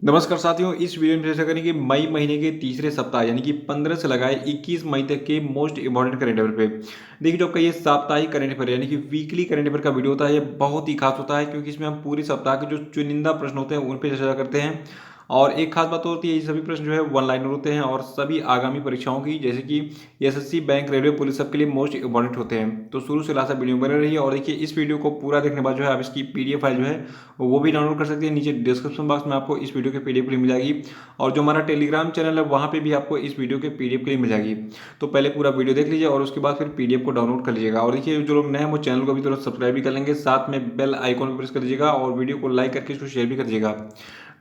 नमस्कार साथियों, इस वीडियो में चर्चा करेंगे मई महीने के तीसरे सप्ताह यानी कि 15 से लगाए 21 मई तक के मोस्ट इंपॉर्टेंट करंट अफेयर पे। देखिए, जो आपका ये साप्ताहिक करंट अफेयर यानी कि वीकली करंट अफेयर का वीडियो होता है, ये बहुत ही खास होता है क्योंकि इसमें हम पूरे सप्ताह के जो चुनिंदा प्रश्न होते हैं उन पर चर्चा करते हैं। और एक खास बात होती है, ये सभी प्रश्न जो है वन लाइनर होते हैं और सभी आगामी परीक्षाओं की जैसे कि एसएससी, बैंक, रेलवे, पुलिस सबके लिए मोस्ट इंपॉर्टेंट होते हैं। तो शुरू से लास्ट तक वीडियो बने रहिए और देखिए, इस वीडियो को पूरा देखने के बाद जो है आप इसकी पीडीएफ फाइल जो है वो भी डाउनलोड कर सकते हैं। नीचे डिस्क्रिप्शन बॉक्स में आपको इस वीडियो के पीडीएफ लिंक मिल जाएगी और जो हमारा टेलीग्राम चैनल है वहाँ पे भी आपको इस वीडियो के पीडीएफ के लिंक मिल जाएगी। तो पहले पूरा वीडियो देख लीजिए और उसके बाद फिर पीडीएफ को डाउनलोड कर लीजिएगा। और देखिए, जो लोग नए हैं वो चैनल को भी तुरंत सब्सक्राइब भी कर लेंगे, साथ में बेल आइकॉन पर प्रेस कर दीजिएगा और वीडियो को लाइक करके इसको शेयर भी कर दीजिएगा।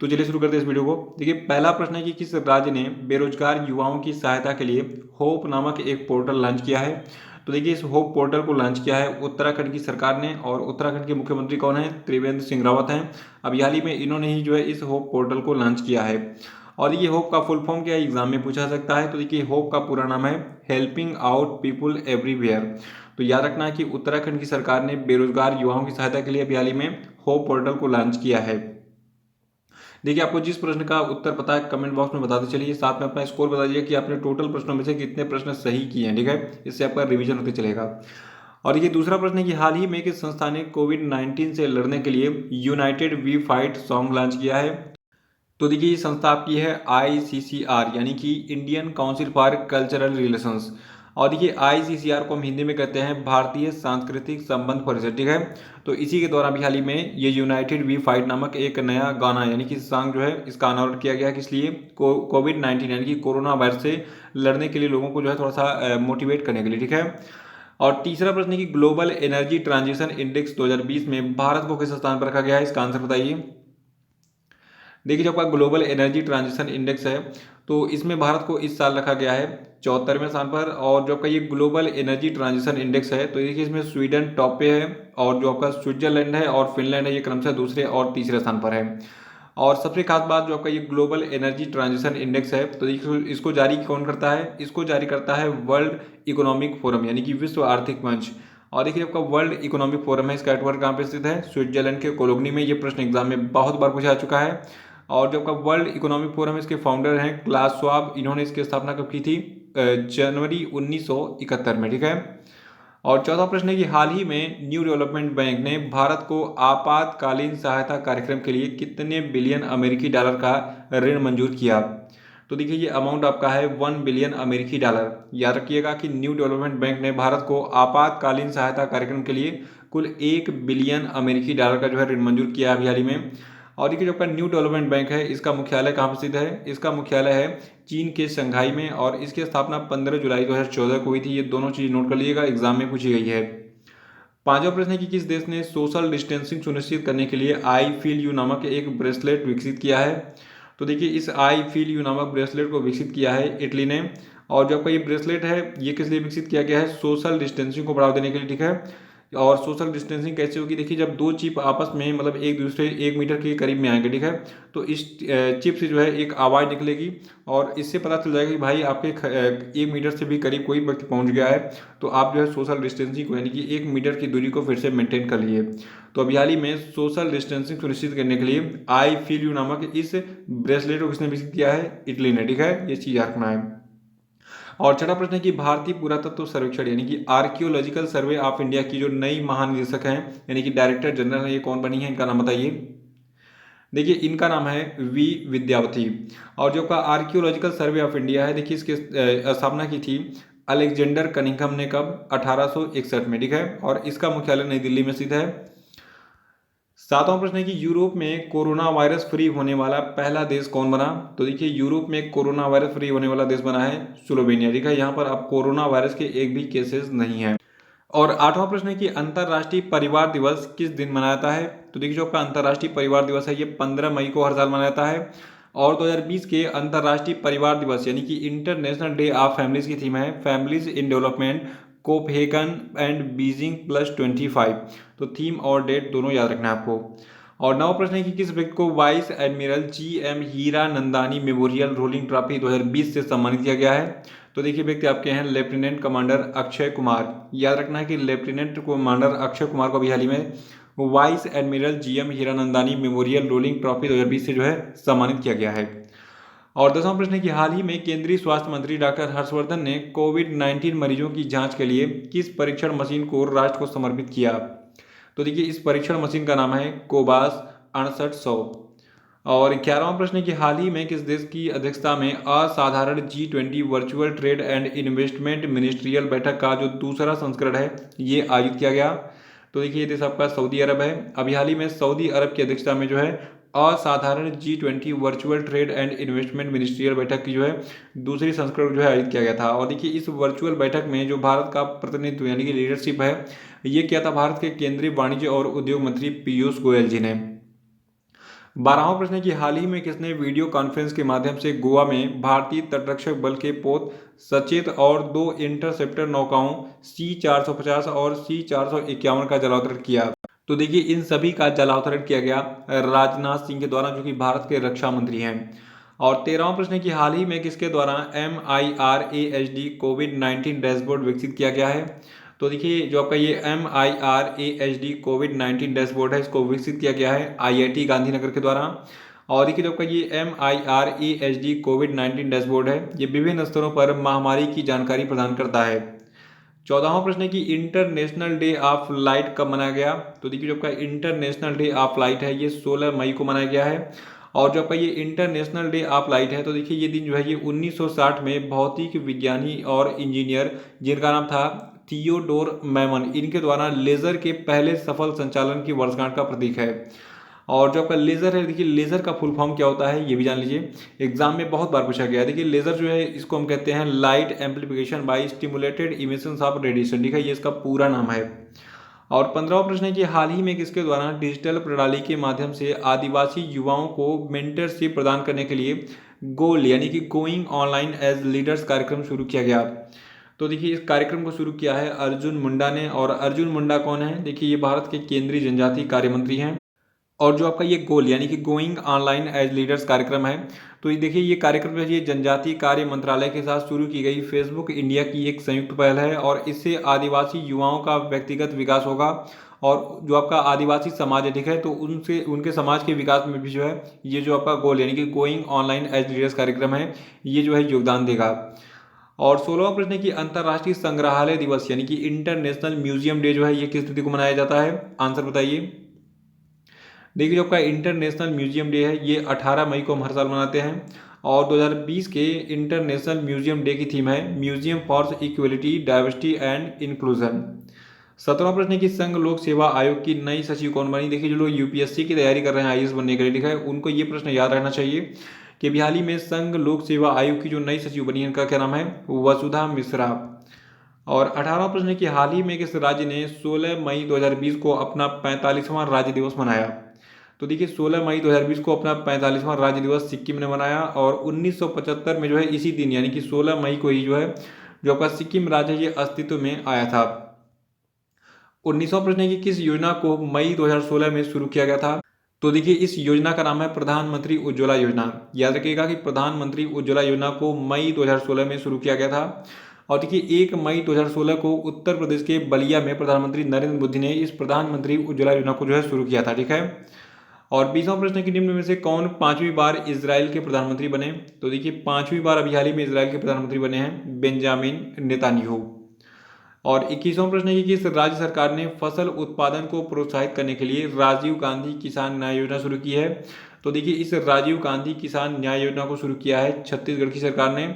तो चलिए शुरू करते हैं इस वीडियो को। देखिए, पहला प्रश्न है कि किस राज्य ने बेरोजगार युवाओं की सहायता के लिए होप नामक एक पोर्टल लॉन्च किया है। तो देखिए, इस होप पोर्टल को लॉन्च किया है उत्तराखंड की सरकार ने और उत्तराखंड के मुख्यमंत्री कौन है? त्रिवेंद्र सिंह रावत हैं। अब हाल ही में इन्होंने ही जो है इस होप पोर्टल को लॉन्च किया है। और ये होप का फुल फॉर्म क्या है, एग्जाम में पूछा सकता है। तो देखिए, होप का पूरा नाम है हेल्पिंग आउट पीपुल एवरीवेयर। तो याद रखना है कि उत्तराखंड की सरकार ने बेरोजगार युवाओं की सहायता के लिए अभी हाल ही में होप पोर्टल को लॉन्च किया है। देखिए, आपको जिस प्रश्न का उत्तर पता है कमेंट बॉक्स में बताते चलिए, साथ में अपना स्कोर बता दीजिए कि आपने टोटल प्रश्नों में से कितने प्रश्न सही किए हैं। ठीक है, इससे आपका रिवीजन होते चलेगा। और ये दूसरा प्रश्न है कि हाल ही में किस संस्था ने कोविड-19 से लड़ने के लिए united we fight song launch किया है। तो देखिए, ये संस्था आपकी है आईसीसीआर यानी कि Indian council for cultural relations. और देखिए, आईसीसीआर को हम हिंदी में कहते हैं भारतीय सांस्कृतिक संबंध परिषद। ठीक है, तो इसी के द्वारा अभी हाल ही में ये यूनाइटेड वी फाइट नामक एक नया गाना यानी कि सॉन्ग जो है इसका अनावरण किया गया है। किस लिए? कोविड-19 यानी कि कोरोना वायरस से लड़ने के लिए लोगों को जो है थोड़ा सा मोटिवेट करने के लिए। ठीक है। और तीसरा प्रश्न है कि ग्लोबल एनर्जी ट्रांजिशन इंडेक्स 2020 में भारत को किस स्थान पर रखा गया है, इसका आंसर बताइए। देखिए, जो आपका ग्लोबल एनर्जी ट्रांजिशन इंडेक्स है तो इसमें भारत को इस साल रखा गया है 74वें स्थान पर। और जो आपका ये ग्लोबल एनर्जी ट्रांजिशन इंडेक्स है तो देखिए, इसमें स्वीडन टॉप पे है और जो आपका स्विट्जरलैंड है और फिनलैंड है ये क्रमशः दूसरे और तीसरे स्थान पर है। और सबसे खास बात, जो आपका ये ग्लोबल एनर्जी ट्रांजिशन इंडेक्स है तो देखिए, इसको जारी कौन करता है? इसको जारी करता है वर्ल्ड इकोनॉमिक फोरम यानी कि विश्व आर्थिक मंच। और देखिए, आपका वर्ल्ड इकोनॉमिक फोरम है, इसका हेडक्वार्टर कहाँ पे स्थित है? स्विट्जरलैंड के कोलोगनी में। ये प्रश्न एग्जाम में बहुत बार पूछा जा चुका है। और जो आपका वर्ल्ड इकोनॉमिक फोरम, इसके फाउंडर हैं क्लास श्वाब। इन्होंने इसकी स्थापना कब की थी? जनवरी 1971 में। ठीक है। और चौथा प्रश्न है कि हाल ही में न्यू डेवलपमेंट बैंक ने भारत को आपातकालीन सहायता कार्यक्रम के लिए कितने बिलियन अमेरिकी डॉलर का ऋण मंजूर किया। तो देखिए, ये अमाउंट आपका है 1 बिलियन अमेरिकी डॉलर। याद रखिएगा कि न्यू डेवलपमेंट बैंक ने भारत को आपातकालीन सहायता कार्यक्रम के लिए कुल 1 बिलियन अमेरिकी डॉलर का जो है ऋण मंजूर किया है अभी हाल ही में। और देखिए, जो आपका न्यू डेवलपमेंट बैंक है इसका मुख्यालय कहाँ पर स्थित है? इसका मुख्यालय है चीन के शंघाई में और इसकी स्थापना 15 जुलाई 2014 को हुई थी। ये दोनों चीज नोट कर लीजिएगा, एग्जाम में पूछी गई है। पांचवा प्रश्न है कि किस देश ने सोशल डिस्टेंसिंग सुनिश्चित करने के लिए आई फील यू नामक एक ब्रेसलेट विकसित किया है। तो देखिए, इस आई फील यू नामक ब्रेसलेट को विकसित किया है इटली ने। और जो आपका ये ब्रेसलेट है ये किस लिए विकसित किया गया है? सोशल डिस्टेंसिंग को बढ़ावा देने के लिए। ठीक है। और सोशल डिस्टेंसिंग कैसे होगी? देखिए, जब दो चिप आपस में मतलब एक दूसरे 1 मीटर के करीब में आएंगे। ठीक है, तो इस चिप से जो है एक आवाज़ निकलेगी और इससे पता चल जाएगा कि भाई आपके 1 मीटर से भी करीब कोई व्यक्ति पहुंच गया है। तो आप जो है सोशल डिस्टेंसिंग को यानी कि 1 मीटर की दूरी को फिर से मेंटेन कर लिए। तो अभी हाल ही में सोशल डिस्टेंसिंग सुनिश्चित करने के लिए आई फील यू नामक इस ब्रेसलेट को किसने विकसित किया है? इटली ने। ठीक है, ये चीज़ रखना है। और छठा प्रश्न है कि भारतीय पुरातत्व सर्वेक्षण यानी कि आर्कियोलॉजिकल सर्वे ऑफ इंडिया की जो नई महानिदेशक हैं यानी कि डायरेक्टर जनरल है, ये कौन बनी है? इनका नाम बताइए। देखिए, इनका नाम है वी विद्यावती। और जो का आर्कियोलॉजिकल सर्वे ऑफ इंडिया है, देखिए इसकी स्थापना की थी अलेक्जेंडर कनिंघम ने। कब? 1861 में। ठीक है, और इसका मुख्यालय नई दिल्ली में स्थित है। सातवां प्रश्न है कि यूरोप में कोरोना वायरस फ्री होने वाला पहला देश कौन बना। तो देखिए, यूरोप में कोरोना वायरस फ्री होने वाला देश बना है स्लोवेनिया। ठीक है, यहाँ पर अब कोरोना वायरस के एक भी केसेस नहीं है। और आठवां प्रश्न है कि अंतर्राष्ट्रीय परिवार दिवस किस दिन मनाया जाता है। तो देखिए, जो आपका अंतर्राष्ट्रीय परिवार दिवस है ये 15 मई को हर साल मनाया जाता है। और 2020 के अंतर्राष्ट्रीय परिवार दिवस यानी कि इंटरनेशनल डे ऑफ फैमिलीज की थीम है families in development Copenhagen and Beijing +25। तो थीम और डेट दोनों याद रखना है आपको। और नवा प्रश्न है कि किस व्यक्ति को वाइस एडमिरल जी.एम. हीरा नंदानी मेमोरियल रोलिंग ट्रॉफी 2020 से सम्मानित किया गया है। तो देखिए, व्यक्ति आपके हैं लेफ्टिनेंट कमांडर अक्षय कुमार। याद रखना है कि लेफ्टिनेंट कमांडर अक्षय कुमार को अभी हाल ही में vice admiral GM Hiranandani memorial rolling trophy 2020 से जो है सम्मानित किया गया है। और 10वां प्रश्न है कि हाल ही में केंद्रीय स्वास्थ्य मंत्री डॉक्टर हर्षवर्धन ने कोविड-19 मरीजों की जांच के लिए किस परीक्षण मशीन को राष्ट्र को समर्पित किया? तो देखिए इस परीक्षण मशीन का नाम है कोबास 6800। और 11वां प्रश्न है कि हाल ही में किस देश की अध्यक्षता में असाधारण G20 virtual trade and investment ministerial बैठक का जो दूसरा संस्करण है ये आयोजित किया गया? तो देखिए ये देश आपका सऊदी अरब है। अभी हाल ही में सऊदी अरब की अध्यक्षता में जो है असाधारण G20 virtual trade and investment ministerial बैठक की जो है दूसरी संस्करण जो है आयोजित किया गया था। और देखिए इस वर्चुअल बैठक में जो भारत का प्रतिनिधित्व यानी कि लीडरशिप है ये किया था भारत के केंद्रीय वाणिज्य और उद्योग मंत्री पीयूष गोयल जी ने। 12वां प्रश्न है कि हाल ही में किसने वीडियो कॉन्फ्रेंस के माध्यम से गोवा में भारतीय तटरक्षक बल के पोत सचेत और 2 इंटरसेप्टर नौकाओं C-450 और C-451 का जलावतरण किया? तो देखिए इन सभी का जलावतरण किया गया राजनाथ सिंह के द्वारा जो कि भारत के रक्षा मंत्री हैं। और 13वां प्रश्न है कि हाल ही में किसके द्वारा MIRASD कोविड-19 डैशबोर्ड विकसित किया गया है? तो देखिए जो आपका ये MIRASD कोविड-19 डैशबोर्ड है इसको विकसित किया गया है IIT गांधीनगर के द्वारा। और देखिए जो आपका ये MIRASD कोविड-19 डैशबोर्ड है ये विभिन्न स्तरों पर महामारी की जानकारी प्रदान करता है। 14वां प्रश्न है कि इंटरनेशनल डे ऑफ लाइट कब मनाया गया? तो देखिए जो आपका इंटरनेशनल डे ऑफ लाइट है ये 16 मई को मनाया गया है। और जो आपका ये इंटरनेशनल डे ऑफ लाइट है तो देखिए ये दिन जो है ये 1960 में भौतिक विज्ञानी और इंजीनियर जिनका नाम था थियोडोर मैमन इनके द्वारा लेजर के पहले सफल संचालन की वर्षगांठ का प्रतीक है। और जो आपका लेजर है देखिए लेजर का फुल फॉर्म क्या होता है ये भी जान लीजिए, एग्जाम में बहुत बार पूछा गया है। देखिए लेजर जो है इसको हम कहते हैं light amplification by stimulated emissions of radiation, ठीक है ये इसका पूरा नाम है। और 15वां प्रश्न है कि हाल ही में किसके द्वारा डिजिटल प्रणाली के माध्यम से आदिवासी युवाओं को मेंटरशिप प्रदान करने के लिए गोल यानी कि गोइंग ऑनलाइन एज लीडर्स कार्यक्रम शुरू किया गया? तो देखिए इस कार्यक्रम को शुरू किया है अर्जुन मुंडा ने। और अर्जुन मुंडा कौन है? देखिए ये भारत के केंद्रीय जनजातीय कार्य मंत्री हैं। और जो आपका ये गोल यानी कि गोइंग ऑनलाइन एज लीडर्स कार्यक्रम है तो ये देखिए ये कार्यक्रम जो है ये जनजातीय कार्य मंत्रालय के साथ शुरू की गई फेसबुक इंडिया की एक संयुक्त पहल है। और इससे आदिवासी युवाओं का व्यक्तिगत विकास होगा और जो आपका आदिवासी समाज है ठीक है तो उनसे उनके समाज के विकास में भी जो है ये जो आपका गोल यानी कि गोइंग ऑनलाइन एज लीडर्स कार्यक्रम है ये जो है योगदान देगा। और 16वां प्रश्न है कि अंतर्राष्ट्रीय संग्रहालय दिवस यानी कि इंटरनेशनल म्यूजियम डे जो है ये किस तिथि को मनाया जाता है? आंसर बताइए। देखिए जो आपका इंटरनेशनल म्यूजियम डे है ये 18 मई को हम हर साल मनाते हैं। और 2020 के इंटरनेशनल म्यूजियम डे की थीम है museum for equality diversity and inclusion. 17वां प्रश्न है कि संघ लोक सेवा आयोग की नई सचिव कौन बनी? देखिए जो लोग यूपीएससी की तैयारी कर रहे हैं IAS बनने के लिए ठीक है उनको ये प्रश्न याद रहना चाहिए कि अभी हाल ही में संघ लोक सेवा आयोग की जो नई सचिव बनी है इनका क्या नाम है? वसुधा मिश्रा। और 18वां प्रश्न है कि हाल ही में किस राज्य ने 16 मई 2020 को अपना 45वां राज्य दिवस मनाया? तो देखिए 16 मई 2020 को अपना 45वां राज्य दिवस सिक्किम ने मनाया। और 1975 में जो है इसी दिन यानी कि 16 मई को ही जो है जो आपका सिक्किम राज्य ये अस्तित्व में आया था। 19वां प्रश्न है कि किस योजना को मई 2016 में शुरू किया गया था? तो देखिए इस योजना का नाम है प्रधानमंत्री उज्ज्वला योजना। याद रखिएगा कि प्रधानमंत्री उज्ज्वला योजना को मई 2016 में शुरू किया गया था। और देखिए 1 मई 2016 को उत्तर प्रदेश के बलिया में प्रधानमंत्री नरेंद्र मोदी ने इस प्रधानमंत्री उज्ज्वला योजना को जो है शुरू किया था ठीक है। और 20वां प्रश्न की निम्न में से कौन 5वीं बार इजराइल के प्रधानमंत्री बने? तो देखिए 5वीं बार अभी हाल ही में इजराइल के प्रधानमंत्री बने हैं बेंजामिन नेतान्याहू। और 21वां प्रश्न है कि किस राज्य सरकार ने फसल उत्पादन को प्रोत्साहित करने के लिए राजीव गांधी किसान न्याय योजना शुरू की है? तो देखिए इस राजीव गांधी किसान न्याय योजना को शुरू किया है छत्तीसगढ़ की सरकार ने।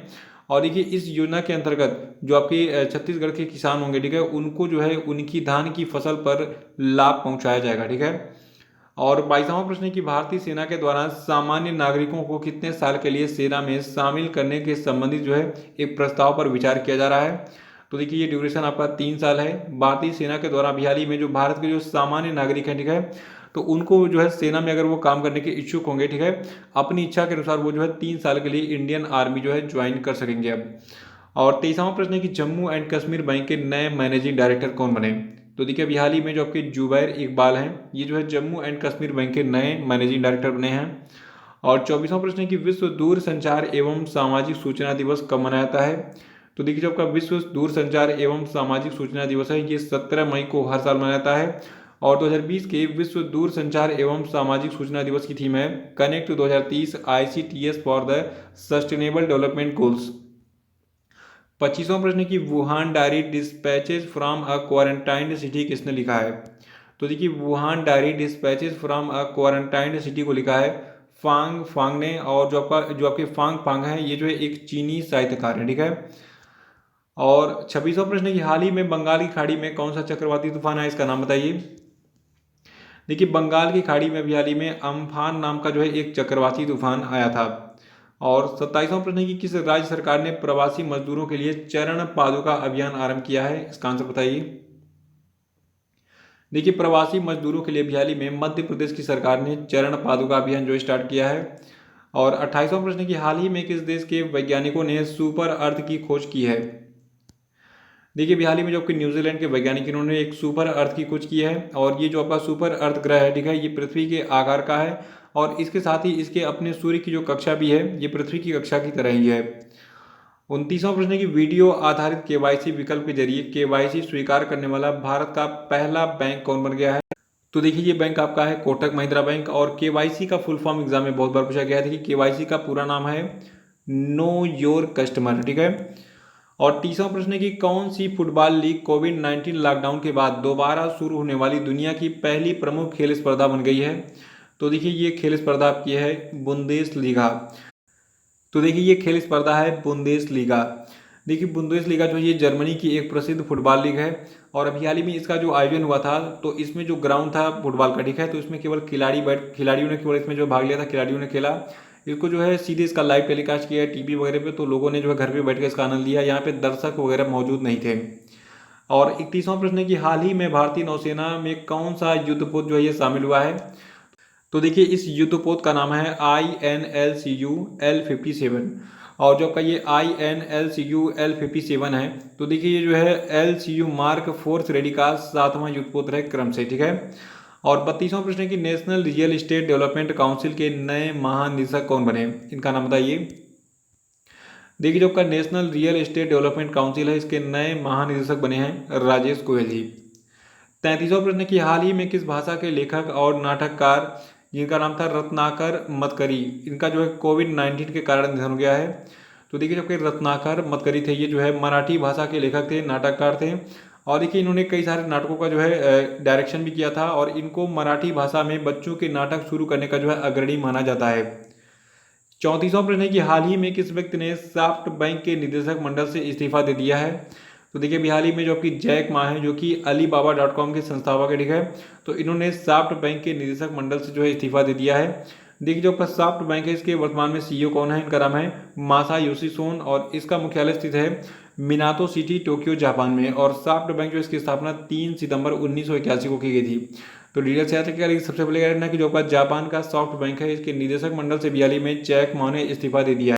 और देखिए इस योजना के अंतर्गत जो आपके छत्तीसगढ़ के किसान होंगे ठीक है उनको जो है उनकी धान की फसल पर लाभ पहुंचाया जाएगा ठीक है। और 22वां प्रश्न है कि भारतीय सेना के द्वारा सामान्य नागरिकों को कितने साल के लिए सेना में शामिल करने के संबंधित जो है एक प्रस्ताव पर विचार किया जा रहा है? तो देखिए ये ड्यूरेशन आपका 3 साल है। भारतीय सेना के द्वारा अभी हाल ही में जो भारत के जो सामान्य नागरिक हैं ठीक है तो उनको जो है सेना में अगर वो काम करने के इच्छुक होंगे ठीक है अपनी इच्छा के अनुसार वो जो है 3 साल के लिए इंडियन आर्मी जो है ज्वाइन कर सकेंगे अब। और 23वां प्रश्न है कि जम्मू एंड कश्मीर बैंक के नए मैनेजिंग डायरेक्टर कौन बने? तो देखिए अभी हाल ही में जो आपके जुबैर इकबाल हैं ये जो है जम्मू एंड कश्मीर बैंक के नए मैनेजिंग डायरेक्टर बने हैं। और 24वां प्रश्न है कि विश्व दूरसंचार एवं सामाजिक सूचना दिवस कब मनाया जाता है? तो देखिए जो आपका विश्व दूरसंचार एवं सामाजिक सूचना दिवस है ये 17 मई को हर साल मनाया जाता है। और 2020 के विश्व दूरसंचार एवं सामाजिक सूचना दिवस की थीम है connect 2030 ICTS for the sustainable development goals. 25वां प्रश्न की Wuhan diary dispatches from a quarantined city किसने लिखा है? तो देखिए Wuhan diary dispatches from a quarantined city को लिखा है फांग फांग ने। और जो आपके फांग फांग है ये जो है एक चीनी साहित्यकार है, ठीक है। और 26वां प्रश्न की हाल ही में बंगाल की खाड़ी में कौन सा चक्रवाती तूफान है, इसका नाम बताइए। देखिए बंगाल की खाड़ी में अभी हाल ही में अम्फान नाम का जो है एक चक्रवाती तूफान आया था। और 27वां प्रश्न की किस राज्य सरकार ने प्रवासी मजदूरों के लिए चरण पादुका अभियान आरंभ किया है, इसका आंसर बताइए। देखिए प्रवासी मजदूरों के लिए अभी हाल ही में मध्य प्रदेश की सरकार ने चरण पादुका अभियान जो स्टार्ट किया है। और 28वां प्रश्न की हाल ही में किस देश के वैज्ञानिकों ने सुपर अर्थ की खोज की है? देखिए अभी हाल ही में जो आपके न्यूजीलैंड के वैज्ञानिक इन्होंने एक सुपर अर्थ की खोज की है। और ये जो आपका सुपर अर्थ ग्रह है, ठीक है, ये पृथ्वी के आकार का है और इसके साथ ही इसके अपने सूर्य की जो कक्षा भी है ये पृथ्वी की कक्षा की तरह ही है। 29वां प्रश्न की वीडियो आधारित केवाईसी विकल्प के जरिए केवाईसी स्वीकार करने वाला भारत का पहला बैंक कौन बन गया है? तो देखिए ये बैंक आपका है कोटक महिंद्रा बैंक। और केवाईसी का फुल फॉर्म एग्जाम में बहुत बार पूछा गया है। देखिए केवाईसी का पूरा नाम है नो योर कस्टमर, ठीक है। और 30वां प्रश्न है कि कौन सी फुटबॉल लीग कोविड-19 लॉकडाउन के बाद दोबारा शुरू होने वाली दुनिया की पहली प्रमुख खेल स्पर्धा बन गई है? तो देखिए ये खेल स्पर्धा आपकी है बुंदेसलीगा। तो देखिए ये खेल स्पर्धा है बुंदेसलीगा। देखिए बुंदेसलीगा जो है ये जर्मनी की एक प्रसिद्ध फुटबॉल लीग है। और अभी हाल ही में इसका जो आयोजन हुआ था तो इसमें जो ग्राउंड था फुटबॉल का, ठीक है, तो इसमें केवल खिलाड़ियों ने केवल इसमें जो भाग लिया था, खिलाड़ियों ने खेला। इसको जो है सीधे इसका लाइव टेलीकास्ट किया है टीवी वगैरह पे, तो लोगों ने जो है घर पे बैठ कर इसका आनंद लिया। यहाँ पे दर्शक वगैरह मौजूद नहीं थे। और 31वां प्रश्न है कि हाल ही में भारतीय नौसेना में कौन सा युद्धपोत जो है ये शामिल हुआ है? तो देखिए इस युद्धपोत का नाम है INLCU L57। और जो आपका ये INLCU L57 है तो देखिए ये जो है LCU मार्क 4 श्रेणी का 7वां युद्धपोत रहे क्रम से, ठीक है। और 32वां प्रश्न है कि national real estate development council के नए महानिदेशक कौन बने, इनका नाम बताइए। देखिए जो आपका national real estate development council है इसके नए महानिदेशक बने हैं राजेश गोयल जी। 33वां प्रश्न की हाल ही में किस भाषा के लेखक और नाटककार जिनका नाम था रत्नाकर मतकरी, इनका जो है कोविड-19 के कारण निधन हो गया है? तो देखिए जबकि रत्नाकर मतकरी थे ये जो है मराठी भाषा के लेखक थे, नाटककार थे। और देखिए इन्होंने कई सारे नाटकों का जो है डायरेक्शन भी किया था और इनको मराठी भाषा में बच्चों के नाटक शुरू करने का जो है अग्रणी माना जाता है। 34वां प्रश्न है कि हाल ही में किस व्यक्ति ने साफ्ट बैंक के निदेशक मंडल से इस्तीफा दे दिया है? तो देखिए अभी हाल ही में जो आपकी जैक मा है जो कि alibaba.com के संस्थापक है, ठीक है, तो इन्होंने साफ्ट बैंक के निदेशक मंडल से जो है इस्तीफा दे दिया है। देखिए जो आपका साफ्ट बैंक है इसके वर्तमान में CEO कौन है, इनका नाम है मासायोशी सोन और इसका मुख्यालय स्थित है मिनातो सिटी टोक्यो जापान में। और साफ्ट बैंक जो इसकी स्थापना 3 सितंबर 1981 को की गई थी। तो डिटेल्स याद रखिएगा। लेकिन सबसे पहले कहना है कि जो आपका जापान का सॉफ्ट बैंक है इसके निदेशक मंडल से हाल ही में जैक मा ने इस्तीफा दे दिया है।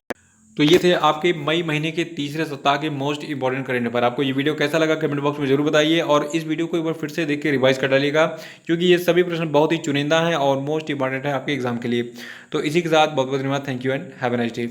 तो ये थे आपके मई महीने के तीसरे सप्ताह के मोस्ट इंपॉर्टेंट करंट अफेयर। आपको ये वीडियो कैसा लगा कमेंट बॉक्स में जरूर बताइए और इस वीडियो को एक बार फिर से देख के रिवाइज कर डालिएगा क्योंकि ये सभी प्रश्न बहुत ही चुनिंदा हैं और मोस्ट इंपॉर्टेंट है आपके एग्जाम के लिए। तो इसी के साथ बहुत बहुत धन्यवाद। Thank you and have a nice day.